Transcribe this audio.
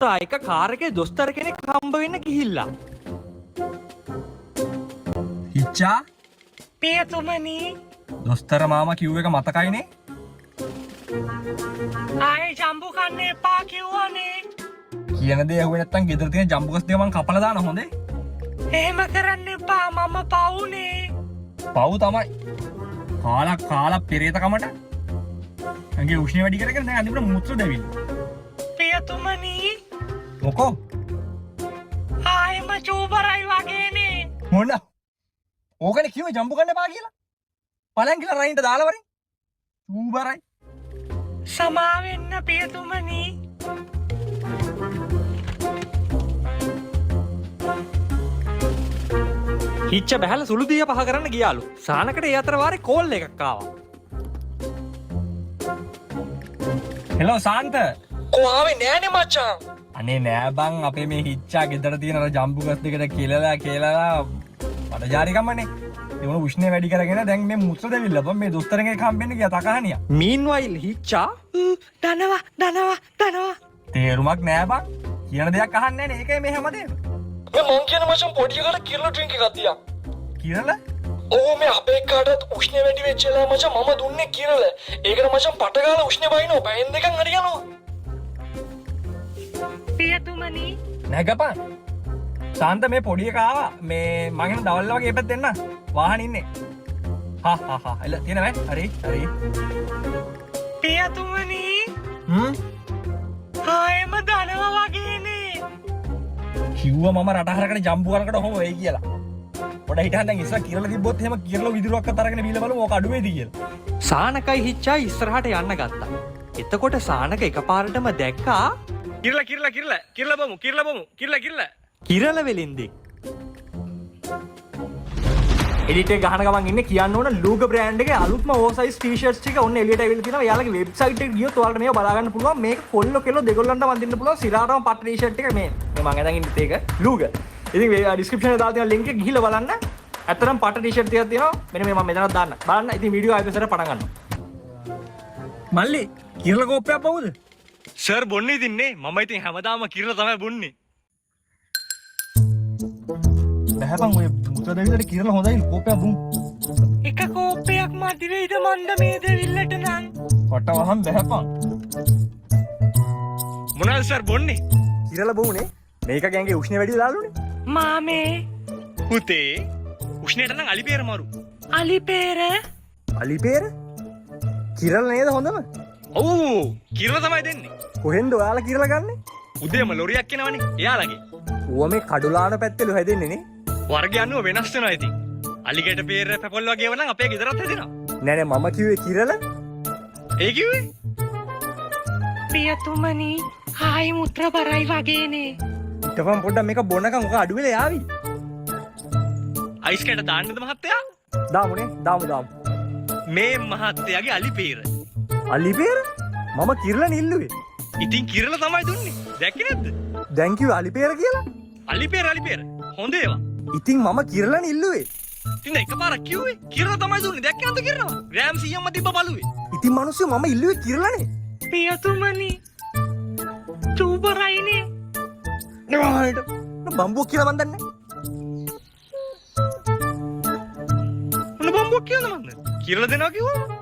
එක කාර් එකේ දොස්තර කෙනෙක් හම්බ වෙන්න ගිහිල්ලා. හිච්චා පියතුමනි දොස්තර මාමා කිව්ව එක මතකයිනේ? ආයේ ජම්බු කන්න එපා කිව්වනේ. කියන දේ ඇහුවේ නැත්තම් ගෙදර තියෙන ජම්බුකස් ටික මං කපලා දාන හොඳේ. එහෙම කරන්න එපා මම පවුනේ. පව් තමයි. කාලා පෙරේත කමට. අංගේ උෂ්ණය වැඩි කරගෙන දැන් අනිත් මුත්‍ර දෙවිල්. පියතුමනි මොකෝ? ආයෙම චූබරයි වගේනේ. මොන? ඕකනේ කිව්වේ ජම්බු කන්න එපා කියලා. පලයන් කියලා රයින්ට දාලා වරින්. ඌබරයි. සමාවෙන්න පියතුමනි. හිච්ච බැහැලා සුළු දිය පහ කරන්න ගියාලු. සානකට ඒ අතර වාරේ කෝල් එකක් ආවා. හෙලෝ සාන්ත. කොහාවේ නෑනේ මචං. අනේ නෑ බං අපේ මේ හිච්චා ගෙදර තියෙන අර ජම්බුකස් දෙකට කියලා පටජාරිකමනේ. ඒ වුණ උෂ්ණය වැඩි කරගෙන දැන් මේ මුත්‍ර දෙවිල්ල බං මේ දොස්තරගෙන් හම්බෙන්න ගියා තකහනියා. මීන්වයිල් හිච්චා දනවා. තේරුමක් නෑ බං. කියන දෙයක් අහන්නේ නෑනේ. ඒකයි මේ හැමදේම. මං කියන මචං පොඩි එකට කිරල ඩ්‍රින්ක් එකක් තියා. කිරල? ඕ මේ අපේ කාටත් උෂ්ණය වැඩි වෙච්ච වෙලාව මචං මම දුන්නේ කිරල. ඒකට මචං පට ගාලා උෂ්ණය බයිනෝ පැයෙන් දෙකක් හරි යනවා. පියතුමනි නැගපන්. සාන්ත මේ පොඩි එකා ආවා. මේ මං එන දවල් වගේ එපත් දෙන්න. වාහන ඉන්නේ. හා එල තියෙනවද? හරි. පියතුමනි ආයෙම දනවා වගේනේ. කිව්වා මම රටහරකට ජම්බු කරකට ඔහොම වෙයි කියලා. පොඩ හිටහන් දැන් ඉස්සර කිරලා තිබ්බොත් එහෙම කිරලා විදුරුවක් අතරගෙන බීලා බලමු ඕක අඩු වේද කියලා. සානකයි හිච්චා ඉස්සරහට යන්න ගත්තා. එතකොට සානක එකපාරටම දැක්කා කිරලා බමු. කිරල වෙලින්දේ. එඩිට් එක ගහන ගමන් ඉන්නේ කියන්න ඕන ලූග බ්‍රෑන්ඩ් එකේ අලුත්ම ඕසයිස් ටී-ෂර්ට්ස් ටික ඔන්න එළියට ඇවිල්ලා තියෙනවා. එයාලගේ වෙබ්සයිට් එකට ගියොත් ඔයාලට මේක බලා ගන්න පුළුවන්. මේක කොල්ලෝ කෙල්ලෝ දෙගොල්ලන්ට වඳින්න පුළුවන්. සිරාරම පට ටී-ෂර්ට් එක මේ මම අදන් ඉන්නේ ඒක ලූග. ඉතින් මේ ඩිස්ක්‍රිප්ෂන් එකේ දාලා තියෙන ලින්ක් එක ගිහිල්ලා බලන්න. ඇත්තටම පට ටී-ෂර්ට් ටිකක් තියෙනවා. මෙන්න මේ මම මෙතනත් දාන්න. බලන්න. ඉතින් වීඩියෝ ආයෙත් පටන් ගන්නවා. මල්ලි කිරලා කෝප්පයක් බවුද? සර් බොන්නේ ඉතින්නේ. මම ඉතින් හැමදාම කිරල තමයි බොන්නේ. බහැපන් ඔය මුත්‍ර දෙවිලට කිරලා හොඳයි කෝප්පයක් බුම්. එක කෝප්පයක් මදි වෙයිද මන්ද මේ දෙවිල්ලට නම්. කොට වහන් බහැපන්. මොනවද සර් බොන්නේ? කිරලා බොමුනේ. මේක ගෑන්ගේ උෂ්ණය වැඩි දාලුනේ. මාමේ පුතේ උෂ්ණයට නම් අලිපේර මරු. අලිපේර අලිපේර? කිරලා නේද හොඳම? ඔව් කිරල තමයි දෙන්නේ. කොහෙන්ද ඔයාලා කිරලා ගන්නෙ? උදේම ලොරියක් එනවනේ එයාලගේ. ඌව මේ කඩුලාන පැත්තෙලු හැදෙන්නේ නේ. වර්ගය අනුව වෙනස් වෙනවා ඉතින්. අලිගට පේර පැපොල් වගේ වනම් අපේ ගෙදරත් හැදෙනවා. නෑ මම කිව්වේ කිරලා. ඒ කිව්වේ? පියතුමනි ආයි මුත්‍ර බරයි වගේනේ. ඊටපන් පොඩ්ඩක් මේක බොනකම් ඔක අඩු වෙලා යාවි. අයිස් කැට දාන්නද මහත්තයා? දාමුනේ දාමු. මේ මහත්තයාගේ අලිපේර. අලිපේර? මම කිරලා නිල්ලුවේ. ඉතින් කිරල තමයි දුන්නේ. දැක්කේ නැද්ද? දැන් කිව්වේ අලිපේර කියලා. අලිපේර හොඳ ඒවා. ඉතින් මම කිරලා නිල්ලුවේ. ඉතින් එකපාරක් කිව්වේ කිරල තමයි දුන්නේ. දැක්කේ නැද්ද කිරනවා? ග්‍රෑම් 100ක්ම තිබ්බ බලුවේ. ඉතින් මිනිස්සු මම ඉල්ලුවේ කිරලානේ. පියතුමනි චූබරයිනේ. නේද? බම්බුවක් කියලා මන් දන්නේ. මොන බම්බුවක් කියලාද මන්ද? කිරල දෙනවා කිව්වා.